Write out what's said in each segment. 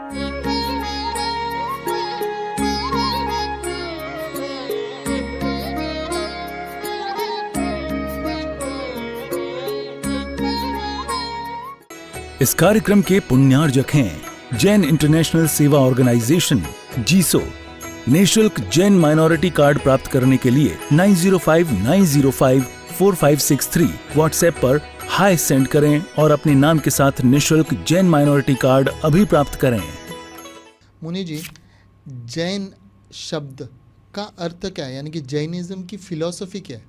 इस कार्यक्रम के पुण्यार्जक हैं जैन इंटरनेशनल सेवा ऑर्गेनाइजेशन जीसो। निःशुल्क जैन माइनॉरिटी कार्ड प्राप्त करने के लिए 9059054563 व्हाट्सएप पर हाय सेंड करें और अपने नाम के साथ निःशुल्क जैन माइनॉरिटी कार्ड अभी प्राप्त करें। मुनि जी, जैन शब्द का अर्थ क्या है, यानी कि जैनिज्म की फिलॉसफी क्या है?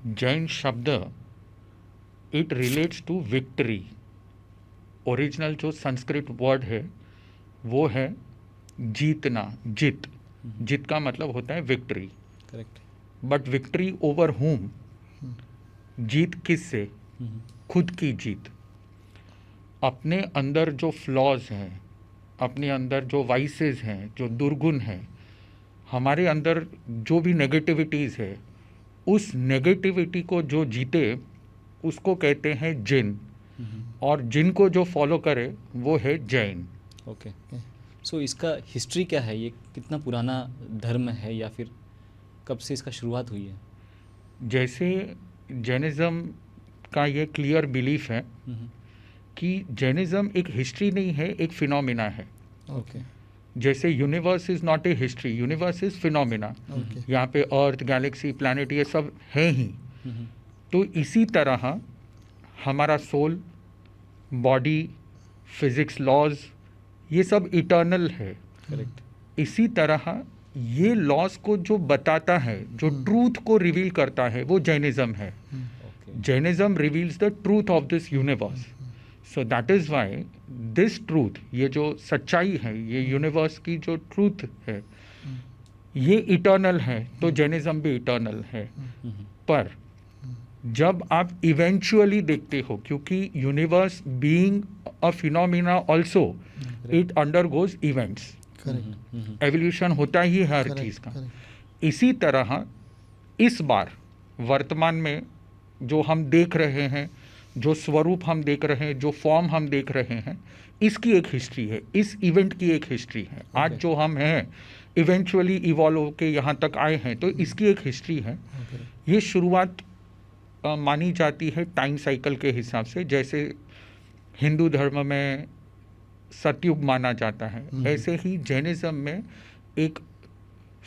जैन शब्द it relates to victory. Original जो संस्कृत वर्ड है वो है जीतना, जीत का मतलब होता है victory. Correct. But victory over हुम, जीत किस से? खुद की जीत। अपने अंदर जो फ्लॉज हैं, अपने अंदर जो वाइसेस हैं, जो दुर्गुण हैं, हमारे अंदर जो भी नेगेटिविटीज़ है, उस नेगेटिविटी को जो जीते उसको कहते हैं जिन, और जिन को जो फॉलो करे वो है जैन। ओके। सो इसका हिस्ट्री क्या है? ये कितना पुराना धर्म है या फिर कब से इसका शुरुआत हुई है? जैसे जैनिज़्म का ये क्लियर बिलीफ है कि जैनिज़्म एक हिस्ट्री नहीं है, एक फिनोमिना है। ओके। जैसे universe is not a history, universe is phenomena. यहाँ पे अर्थ, गैलेक्सी, प्लैनेट ये सब है ही। तो इसी तरह हमारा सोल, बॉडी, फिजिक्स लॉज, ये सब इटर्नल है। करेक्ट। इसी तरह ये लॉज को जो बताता है, जो ट्रूथ को रिवील करता है, वो जैनिज़्म है। Jainism reveals the truth of this universe. So that is why this truth, ये जो सच्चाई है, ये यूनिवर्स की जो ट्रूथ है, ये इटर्नल है। तो जैनिज़्म भी इटर्नल है। पर जब आप इवेंचुअली देखते हो, क्योंकि universe being a phenomena also, it undergoes events. Evolution होता ही है हर चीज़ का। इसी तरह इस बार वर्तमान में जो हम देख रहे हैं, जो स्वरूप हम देख रहे हैं, जो फॉर्म हम देख रहे हैं, इसकी एक हिस्ट्री है, इस इवेंट की एक हिस्ट्री है। आज जो हम हैं इवेंचुअली इवॉल्व होके यहाँ तक आए हैं, तो इसकी एक हिस्ट्री है। ये शुरुआत मानी जाती है टाइम साइकिल के हिसाब से। जैसे हिंदू धर्म में सतयुग माना जाता है, ऐसे ही जैनिज़्म में एक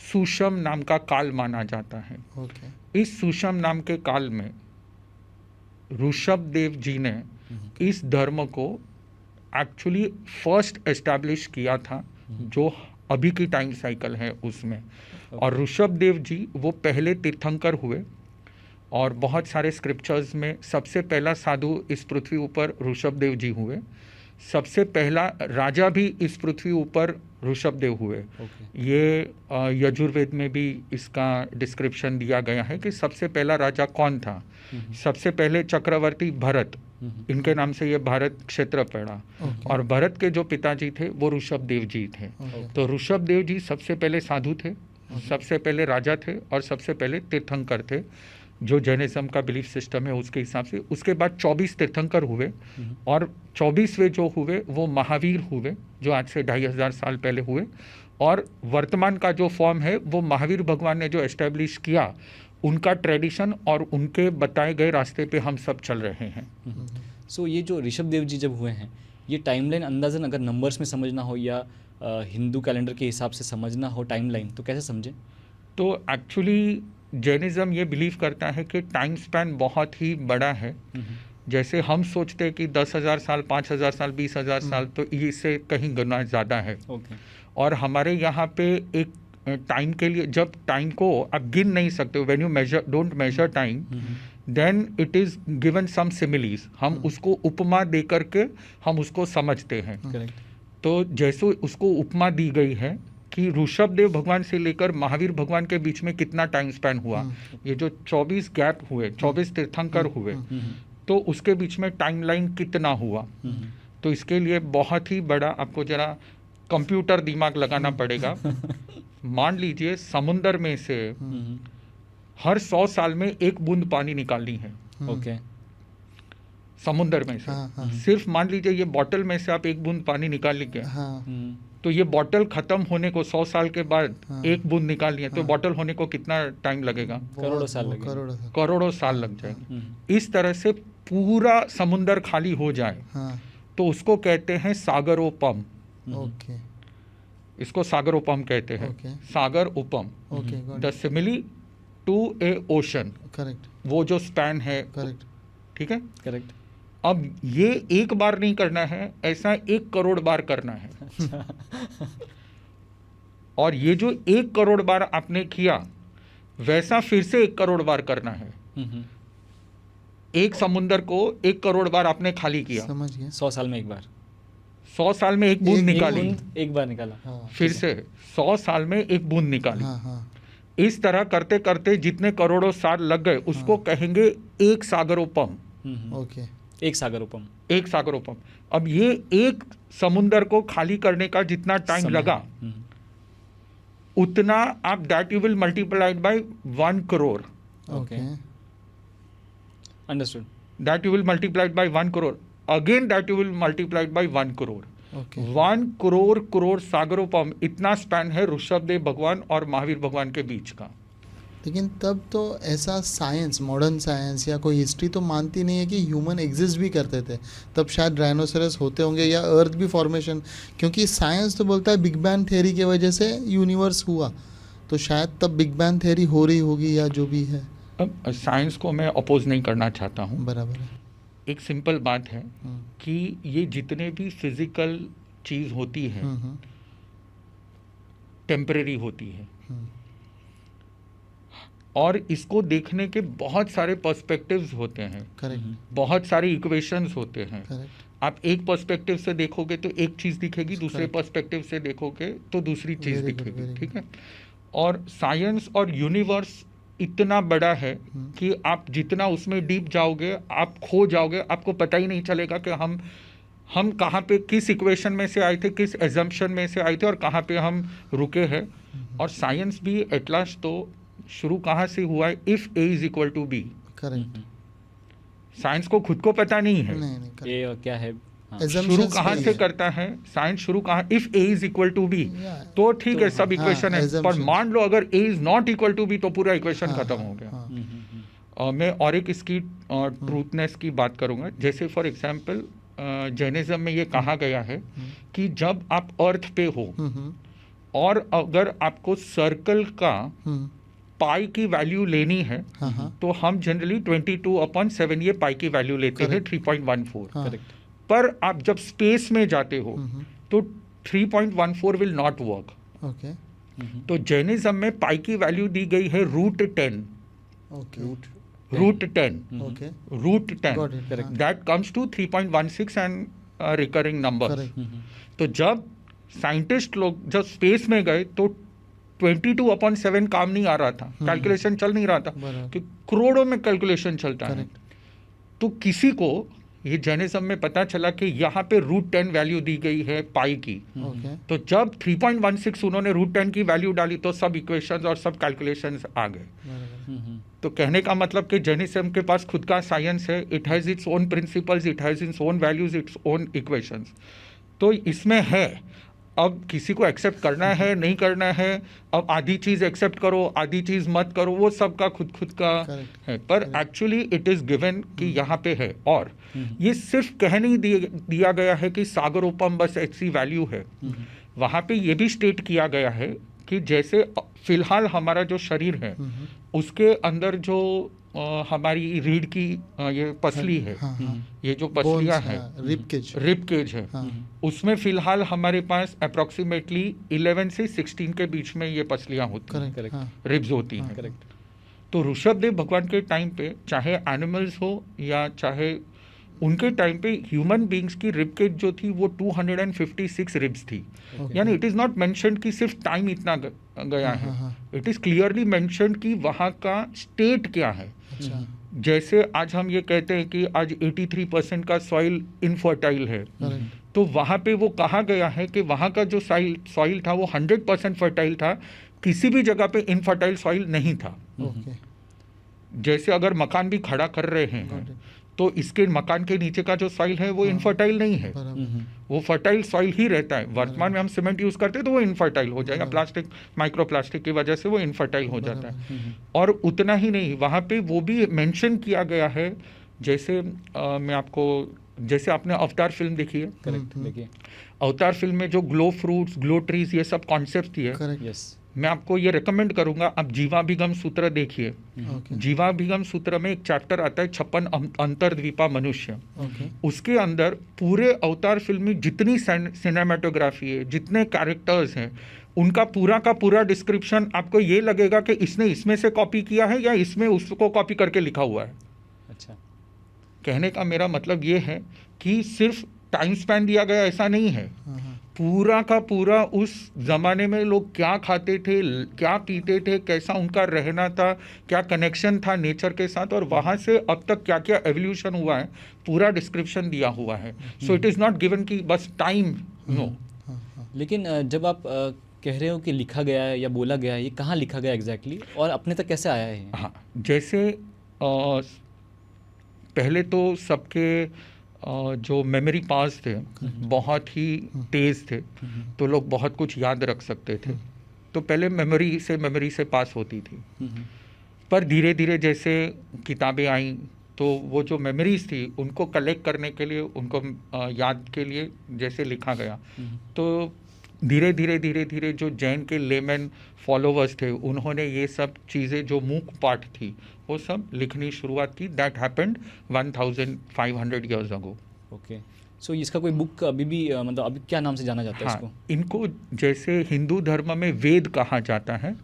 सुषम नाम का काल माना जाता है। इस सुषम नाम के काल में ऋषभ देव जी ने इस धर्म को एक्चुअली फर्स्ट एस्टैब्लिश किया था, जो अभी की टाइम साइकिल है उसमें। और ऋषभ देव जी वो पहले तीर्थंकर हुए, और बहुत सारे स्क्रिप्चर्स में सबसे पहला साधु इस पृथ्वी ऊपर ऋषभ देव जी हुए। सबसे पहला राजा भी इस पृथ्वी ऊपर ऋषभ देव हुए। ये यजुर्वेद में भी इसका डिस्क्रिप्शन दिया गया है कि सबसे पहला राजा कौन था। सबसे पहले चक्रवर्ती भरत, इनके नाम से ये भारत क्षेत्र पड़ा। और भरत के जो पिताजी थे वो ऋषभ देव जी थे। तो ऋषभ देव जी सबसे पहले साधु थे, सबसे पहले राजा थे, और सबसे पहले तीर्थंकर थे, जो जैनिज़्म का बिलीफ सिस्टम है उसके हिसाब से। उसके बाद 24 तीर्थंकर हुए, और 24वें जो हुए वो महावीर हुए, जो आज से 2500 साल पहले हुए। और वर्तमान का जो फॉर्म है वो महावीर भगवान ने जो एस्टेब्लिश किया, उनका ट्रेडिशन और उनके बताए गए रास्ते पे हम सब चल रहे हैं। सो ये जो ऋषभ देव जी जब हुए हैं, ये टाइमलाइन अंदाज़न अगर नंबर्स में समझना हो या हिंदू कैलेंडर के हिसाब से समझना हो टाइमलाइन, तो कैसे समझें? तो एक्चुअली जैनिज़्म ये बिलीव करता है कि टाइम स्पैन बहुत ही बड़ा है। जैसे हम सोचते हैं कि 10,000 साल, 5,000 साल, 20,000 साल, तो इससे कहीं गुना ज़्यादा है। और हमारे यहाँ पे एक टाइम के लिए, जब टाइम को आप गिन नहीं सकते, when you measure don't measure time, then it is given some similes. हम उसको उपमा दे करके हम उसको समझते हैं। तो जैसे उसको उपमा दी गई है कि ऋषभ देव भगवान से लेकर महावीर भगवान के बीच में कितना टाइम स्पैन हुआ, ये जो 24 गैप हुए, 24 तीर्थंकर हुए, तो उसके बीच में टाइमलाइन कितना हुआ। तो इसके लिए बहुत ही बड़ा आपको जरा कंप्यूटर दिमाग लगाना पड़ेगा। मान लीजिए समुंदर में से हर 100 साल में एक बूंद पानी निकालनी है। समुंदर में से, हाँ, हाँ। सिर्फ मान लीजिए ये बॉटल में से आप एक बूंद पानी निकाल लेंगे, हाँ, तो ये बॉटल खत्म होने को 100 साल के बाद हाँ। एक बूंद निकालिए तो बॉटल होने को कितना टाइम लगेगा? करोड़ों साल बहुत- लगेंगे। करोड़ों साल। करोड़ों साल लग जाएंगे। इस तरह से पूरा समुंदर खाली हो जाए हाँ, तो उसको कहते हैं सागरोपम। ओके, इसको सागरोपम कहते हैं, Okay. सागर उपम, okay, got the simile to a ocean, correct, वो जो स्पैन है, करेक्ट, ठीक है। करेक्ट। अब ये एक बार नहीं करना है, ऐसा 1 करोड़ बार करना है। और ये जो 1 करोड़ बार आपने किया वैसा फिर से 1 करोड़ बार करना है। एक समुंदर को 1 करोड़ बार आपने खाली किया, समझ गया। 100 साल में एक बार 100 साल में एक बूंद एक निकाली, बूंद एक बार निकाला। हाँ, फिर से 100 साल में एक बूंद निकाली। हाँ, हाँ, इस तरह करते करते जितने करोड़ों साल लग गए उसको कहेंगे एक सागरोपम, ओके, एक सागरोपम। एक सागरोपम। अब ये एक समुंदर को खाली करने का जितना टाइम समय। लगा उतना आप that you will multiplied by 1 crore, okay, understood. That you will multiplied by 1 crore, again that you will multiplied by 1 crore. Okay, 1 crore crore सागरोपम, इतना स्पैन है ऋषभदेव भगवान और महावीर भगवान के बीच का। लेकिन तब तो ऐसा साइंस, मॉडर्न साइंस या कोई हिस्ट्री तो मानती नहीं है कि ह्यूमन एग्जिस्ट भी करते थे। तब शायद डायनासोरस होते होंगे या अर्थ भी फॉर्मेशन, क्योंकि साइंस तो बोलता है बिग बैंग थ्योरी की वजह से यूनिवर्स हुआ, तो शायद तब बिग बैंग थ्योरी हो रही होगी या जो भी है। अब साइंस को मैं अपोज नहीं करना चाहता हूँ। बराबर है। एक सिंपल बात है हम्म, कि ये जितने भी फिजिकल चीज़ होती है हम्म, टेम्परेरी होती है, हम्म, और इसको देखने के बहुत सारे पर्सपेक्टिव्स होते हैं, करेक्ट, बहुत सारे इक्वेशंस होते हैं। करेक्ट, आप एक पर्सपेक्टिव से देखोगे तो एक चीज़ दिखेगी, दूसरे Correct. पर्सपेक्टिव से देखोगे तो दूसरी चीज़ Very good, दिखेगी, very ठीक है। और साइंस और यूनिवर्स इतना बड़ा है कि आप जितना उसमें डीप जाओगे आप खो जाओगे, आपको पता ही नहीं चलेगा कि हम कहाँ पे, किस इक्वेशन में से आए थे, किस एजम्पशन में से आए थे और कहाँ पे हम रुके हैं। और साइंस भी एट लास्ट तो शुरू कहाँ से हुआ है? If A is equal to B. Correct, science को खुद को पता नहीं है नहीं, नहीं, करेक्ट। ये क्या है? हाँ। Assumptions शुरू कहाँ पे से ही है। करता है साइंस, शुरू कहाँ, if A is equal to B Yeah. तो ठीक है, तो सब हाँ, इक्वेशन है। पर assumptions. मान लो अगर A is not equal to B तो पूरा इक्वेशन हाँ, खत्म हाँ, हो गया। हाँ, मैं और एक इसकी ट्रूथनेस की बात करूंगा। जैसे फॉर एग्जांपल जैनिज्म में ये कहा गया है कि जब आप अर्थ पे हो हम्म, और अगर आपको सर्कल का हम्म, पाई की वैल्यू लेनी है हाँ, हाँ, तो हम जनरली 22/7 ये पाई की वैल्यू लेते हैं, Correct. 3.14। हाँ, करेक्ट। पर आप जब स्पेस में जाते हो तो 3.14 विल नॉट वर्क। ओके, तो जैनिज्म में पाई की वैल्यू दी गई है √10, okay, √10, okay, √10, Got it, Correct. हाँ, that comes to 3.16 and recurring number. Correct, तो जब साइंटिस्ट लोग जब स्पेस में गए तो 22/7 काम नहीं आ रहा था, कैलकुलेशन चल नहीं रहा था, बराबर। कि करोड़ों में कैलकुलेशन चलता है। करेक्ट, तो किसी को ये जैनिज्म में पता चला कि यहाँ पे √10 वैल्यू दी गई है पाई की। ओके, तो जब 3.16 उन्होंने √10 की वैल्यू डाली तो सब इक्वेशंस और सब कैलकुलेशंस आ गए। बराबर, तो कहने का मतलब कि जैनिज्म के पास खुद का साइंस है, it has its own principles, it has its own values, its own equations. तो इसमें है, अब किसी को एक्सेप्ट करना है नहीं करना है, अब आधी चीज़ एक्सेप्ट करो आधी चीज़ मत करो, वो सबका खुद का Correct. है। पर एक्चुअली इट इज़ गिवन कि यहाँ पे है। और ये सिर्फ कह नहीं दिया गया है कि सागरोपम बस ऐसी वैल्यू है, वहाँ पे ये भी स्टेट किया गया है कि जैसे फिलहाल हमारा जो शरीर है उसके अंदर जो हमारी रीढ़ की ये पसली है, हाँ, हाँ, ये जो पसलियाँ Bones, हैं, हाँ, rib cage, रिब केज है, हाँ, उसमें फिलहाल हमारे पास अप्रोक्सीमेटली 11 से 16 के बीच में ये पसलियाँ होती हैं, करेक्ट, Correct. हाँ, रिब्स होती हैं। करेक्ट। तो ऋषभदेव भगवान के टाइम पे चाहे एनिमल्स हो या चाहे उनके टाइम पे ह्यूमन बींग्स की रिब केज जो थी वो 256 रिब्स थी। Okay. यानी इट इज़ नॉट मेंशन्ड कि सिर्फ टाइम इतना गया हाँ, है, हाँ, इट इज़ क्लियरली मेंशन्ड कि वहाँ का स्टेट क्या है। अच्छा, जैसे आज हम ये कहते हैं कि आज 83% का सॉइल इनफर्टाइल है, करेक्ट, तो वहाँ पे वो कहा गया है कि वहाँ का जो सॉइल था वो 100% फर्टाइल था, किसी भी जगह पे इनफर्टाइल सॉइल नहीं था। ओके, जैसे अगर मकान भी खड़ा कर रहे हैं Got it. तो इसके मकान के नीचे का जो सॉइल है वो इनफर्टाइल नहीं है, बराबर वो फर्टाइल सॉइल ही रहता है। वर्तमान में हम सीमेंट यूज करते हैं तो वो इनफर्टाइल हो जाएगा, प्लास्टिक माइक्रो प्लास्टिक की वजह से वो इनफर्टाइल हो जाता है। और उतना ही नहीं, वहाँ पे वो भी मेंशन किया गया है, जैसे मैं आपको, जैसे आपने अवतार फिल्म देखी है, करेक्ट, देखिए, अवतार फिल्म में जो ग्लो फ्रूट्स, ग्लो ट्रीज, ये सब कॉन्सेप्ट थी है, करेक्ट यस, मैं आपको ये रिकमेंड करूंगा, आप जीवाभिगम सूत्र देखिए। ओके जीवाभिगम सूत्र में एक चैप्टर आता है 56 अंतर्द्वीपा मनुष्य। ओके उसके अंदर पूरे अवतार फिल्म में जितनी सिनेमाटोग्राफी है, जितने कैरेक्टर्स हैं, उनका पूरा का पूरा डिस्क्रिप्शन आपको ये लगेगा कि इसने इसमें से कॉपी किया है या इसमें उसको कॉपी करके लिखा हुआ है। अच्छा, कहने का मेरा मतलब ये है कि सिर्फ टाइम स्पैन दिया गया ऐसा नहीं है, पूरा का पूरा उस जमाने में लोग क्या खाते थे, क्या पीते थे, कैसा उनका रहना था, क्या कनेक्शन था नेचर के साथ, और वहाँ से अब तक क्या क्या एवोल्यूशन हुआ है, पूरा डिस्क्रिप्शन दिया हुआ है। So it is not given कि बस टाइम, नो। लेकिन जब आप कह रहे हो कि लिखा गया है या बोला गया है, ये कहाँ लिखा गया एग्जैक्टली और अपने तक कैसे आया है ये? हाँ, जैसे पहले तो सबके जो मेमोरी पास थे बहुत ही तेज़ थे, तो लोग बहुत कुछ याद रख सकते थे, तो पहले मेमोरी से पास होती थी। पर धीरे धीरे जैसे किताबें आईं तो वो जो मेमोरीज थी उनको कलेक्ट करने के लिए, उनको याद के लिए जैसे लिखा गया, तो धीरे धीरे जो जैन के लेमन फॉलोवर्स थे उन्होंने ये सब चीज़ें जो मूक पाठ थी वो सब लिखनी शुरुआत की। That happened 1500 years ago. Okay, so इसका कोई बुक अभी भी मतलब अभी क्या नाम से जाना जाता है हाँ, इसको? इनको जैसे हिंदू धर्म में वेद कहा जाता है,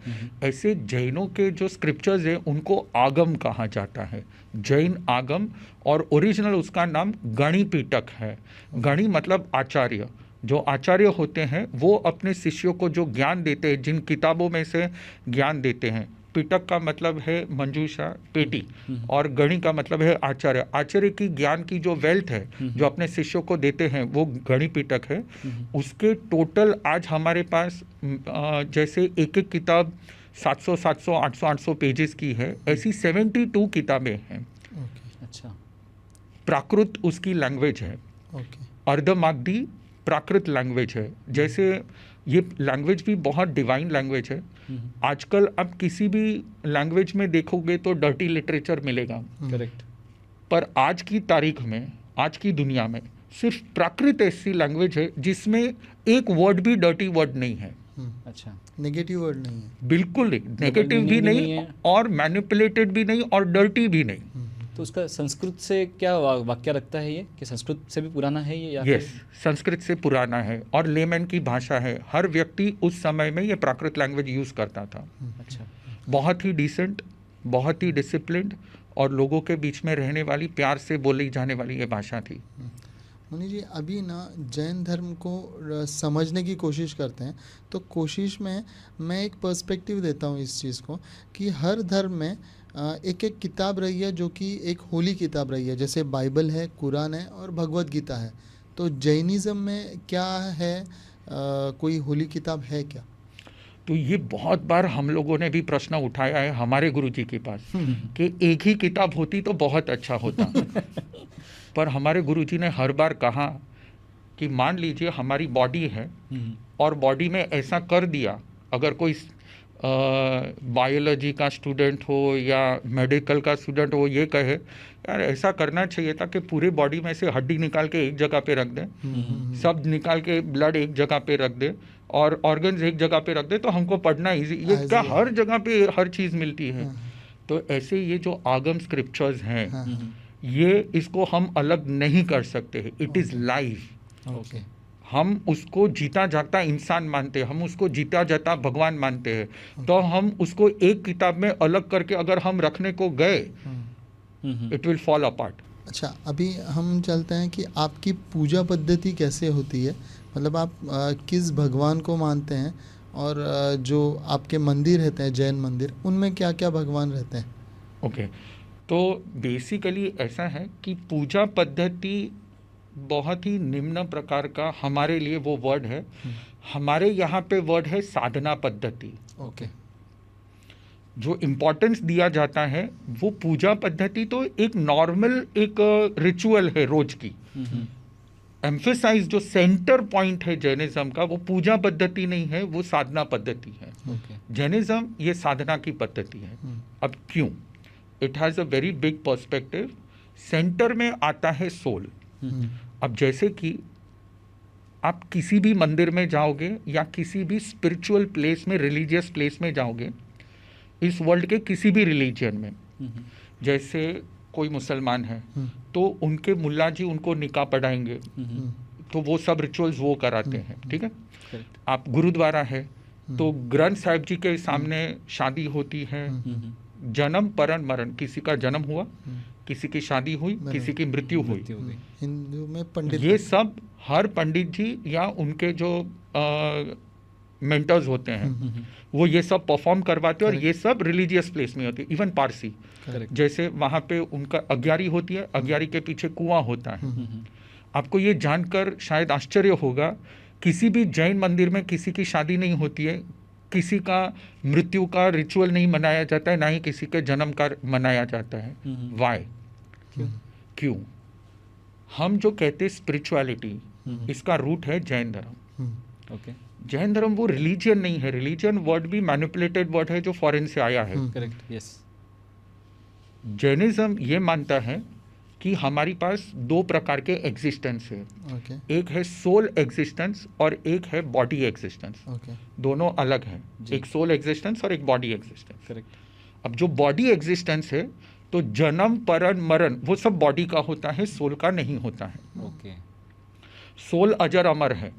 ऐसे जैनों के जो स्क्रिप्चर्स हैं उनको आगम कहा जाता है, जैन आगम, और ओरिजिनल उसका नाम गणिपीटक है। गणि मतलब आचार्य, जो आचार्य होते हैं वो अपने शिष्यों को जो ज्ञान देते हैं, जिन किताबों में से ज्ञान देते हैं, पिटक का मतलब है मंजूषा, पेटी, और गणि का मतलब है आचार्य। आचार्य की ज्ञान की जो वेल्थ है जो अपने शिष्यों को देते हैं वो गणि पिटक है। उसके टोटल आज हमारे पास जैसे एक एक किताब 700 800 पेजेस की है, ऐसी 72 किताबें हैं। अच्छा, प्राकृत उसकी लैंग्वेज है, ओके अर्धमागधी प्राकृत लैंग्वेज है। जैसे ये लैंग्वेज भी बहुत डिवाइन लैंग्वेज है। आजकल आप किसी भी लैंग्वेज में देखोगे तो डर्टी लिटरेचर मिलेगा, करेक्ट, पर आज की तारीख में, आज की दुनिया में सिर्फ प्राकृत ऐसी लैंग्वेज है जिसमें एक वर्ड भी डर्टी वर्ड नहीं है। अच्छा, नेगेटिव वर्ड नहीं है। बिल्कुल नहीं, नेगेटिव भी नहीं है और मैनिपुलेटेड भी नहीं और डर्टी भी नहीं। तो उसका संस्कृत से क्या वाक्य रखता है ये, कि संस्कृत से भी पुराना है ये या यस, संस्कृत से पुराना है और लेमन की भाषा है। हर व्यक्ति उस समय में ये प्राकृत लैंग्वेज यूज़ करता था। अच्छा, बहुत ही डिसेंट, बहुत ही डिसिप्लिन्ड और लोगों के बीच में रहने वाली, प्यार से बोली जाने वाली ये भाषा थी। मुनि जी, अभी ना जैन धर्म को समझने की कोशिश करते हैं, तो कोशिश में मैं एक पर्सपेक्टिव देता हूँ इस चीज़ को कि हर धर्म में एक एक किताब रही है जो कि एक होली किताब रही है, जैसे बाइबल है, कुरान है और भगवत गीता है। तो जैनिज़्म में क्या है, कोई होली किताब है क्या? तो ये बहुत बार हम लोगों ने भी प्रश्न उठाया है हमारे गुरुजी के पास कि एक ही किताब होती तो बहुत अच्छा होता। पर हमारे गुरुजी ने हर बार कहा कि मान लीजिए हमारी बॉडी है और बॉडी में ऐसा कर दिया, अगर कोई बायोलॉजी का स्टूडेंट हो या मेडिकल का स्टूडेंट हो, ये कहे यार ऐसा करना चाहिए था कि पूरे बॉडी में से हड्डी निकाल के एक जगह पे रख दें, सब निकाल के ब्लड एक जगह पे रख दे और ऑर्गन्स एक जगह पे रख दे, तो हमको पढ़ना इजी। ये क्या हर जगह पे हर चीज़ मिलती है? तो ऐसे ये जो आगम स्क्रिप्चर्स हैं, ये इसको हम अलग नहीं कर सकते। It is life. ओके, हम उसको जीता जागता इंसान मानते हैं, हम उसको जीता जाता भगवान मानते हैं। तो हम उसको एक किताब में अलग करके अगर हम रखने को गए, इट विल फॉल अपार्ट। अच्छा, अभी हम चलते हैं कि आपकी पूजा पद्धति कैसे होती है, मतलब आप किस भगवान को मानते हैं, और जो आपके मंदिर रहते हैं जैन मंदिर, उनमें क्या क्या भगवान रहते हैं? ओके, तो बेसिकली ऐसा है कि पूजा पद्धति बहुत ही निम्न प्रकार का हमारे लिए वो वर्ड है। हमारे यहाँ पे वर्ड है साधना पद्धति। ओके, जो इम्पोर्टेंस दिया जाता है वो पूजा पद्धति तो एक नॉर्मल एक रिचुअल है रोज की। एम्फेसाइज जो सेंटर पॉइंट है जैनिज्म का वो पूजा पद्धति नहीं है, वो साधना पद्धति है। जैनिज्म ये साधना की पद्धति है। अब क्यों? It has a very big perspective. Centre में आता है सोल। अब जैसे कि आप किसी भी मंदिर में जाओगे या किसी भी स्पिरिचुअल प्लेस में, रिलीजियस प्लेस में जाओगे, इस वर्ल्ड के किसी भी रिलीजन में, जैसे कोई मुसलमान है तो उनके मुल्ला जी उनको निकाह पढ़ाएंगे, तो वो सब रिचुअल्स वो कराते हैं, ठीक है। आप गुरुद्वारा है तो ग्रंथ साहिब जी के सामने शादी होती है, जन्म परन मरण, किसी का जन्म हुआ, किसी की शादी हुई, किसी की मृत्यु हुई। हिंदू में पंडित, ये सब हर पंडित जी या उनके जो मेंटर्स होते हैं वो ये सब परफॉर्म करवाते हैं, और ये सब रिलीजियस प्लेस में होती है। इवन पारसी, जैसे वहाँ पे उनका अग्यारी होती है, अग्यारी के पीछे कुआं होता है। आपको ये जानकर शायद आश्चर्य होगा, किसी भी जैन मंदिर में किसी की शादी नहीं होती है, किसी का मृत्यु का रिचुअल नहीं मनाया जाता है, ना ही किसी के जन्म का मनाया जाता है। वाई? क्यों? हम जो कहते हैं स्पिरिचुअलिटी, इसका रूट है जैन धर्म। ओके, जैन धर्म वो रिलीजियन नहीं है। रिलीजियन वर्ड भी मैनिपुलेटेड वर्ड है जो फॉरेन से आया है। Correct, yes. जैनिज्म ये मानता है कि हमारी पास दो प्रकार के एग्जिस्टेंस है। एक है सोल एग्जिस्टेंस और एक है बॉडी एग्जिस्टेंस। दोनों अलग हैं, एक सोल एग्जिस्टेंस और एक बॉडी एग्जिस्टेंस। करेक्ट। अब जो बॉडी एग्जिस्टेंस है तो जन्म परन मरण वो सब बॉडी का होता है, सोल का नहीं होता है। ओके, सोल अजर अमर है,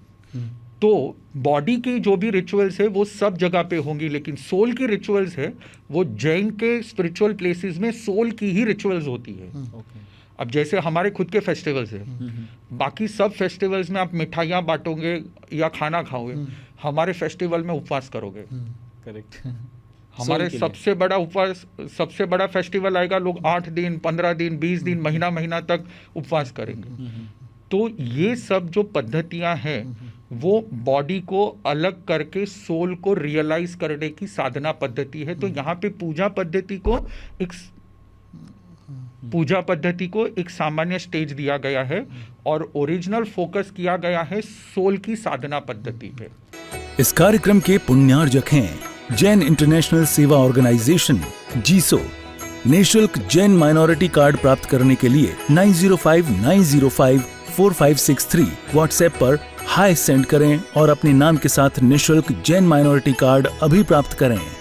तो बॉडी की जो भी रिचुअल्स है वो सब जगह पे होंगी, लेकिन सोल की रिचुअल्स है वो जैन के स्पिरिचुअल प्लेसेस में सोल की ही रिचुअल्स होती है। ओके। अब जैसे हमारे खुद के फेस्टिवल्स है, बाकी सब फेस्टिवल्स में आप मिठाइयाँ बांटोगे या खाना खाओगे, हमारे फेस्टिवल में उपवास करोगे। करेक्ट। हमारे सबसे बड़ा उपवास, सबसे बड़ा फेस्टिवल आएगा, लोग 8 दिन 15 दिन 20 दिन महीना तक उपवास करेंगे। तो ये सब जो पद्धतियां हैं वो बॉडी को अलग करके सोल को रियलाइज करने की साधना पद्धति है। तो यहाँ पे पूजा पद्धति को एक सामान्य स्टेज दिया गया है और ओरिजिनल फोकस किया गया है सोल की साधना पद्धति पे। इस कार्यक्रम के पुण्यार्जक हैं जैन इंटरनेशनल सेवा ऑर्गेनाइजेशन जीसो। निःशुल्क जैन माइनॉरिटी कार्ड प्राप्त करने के लिए 9059054563 व्हाट्सएप पर हाय सेंड करें और अपने नाम के साथ निःशुल्क जैन माइनॉरिटी कार्ड अभी प्राप्त करें।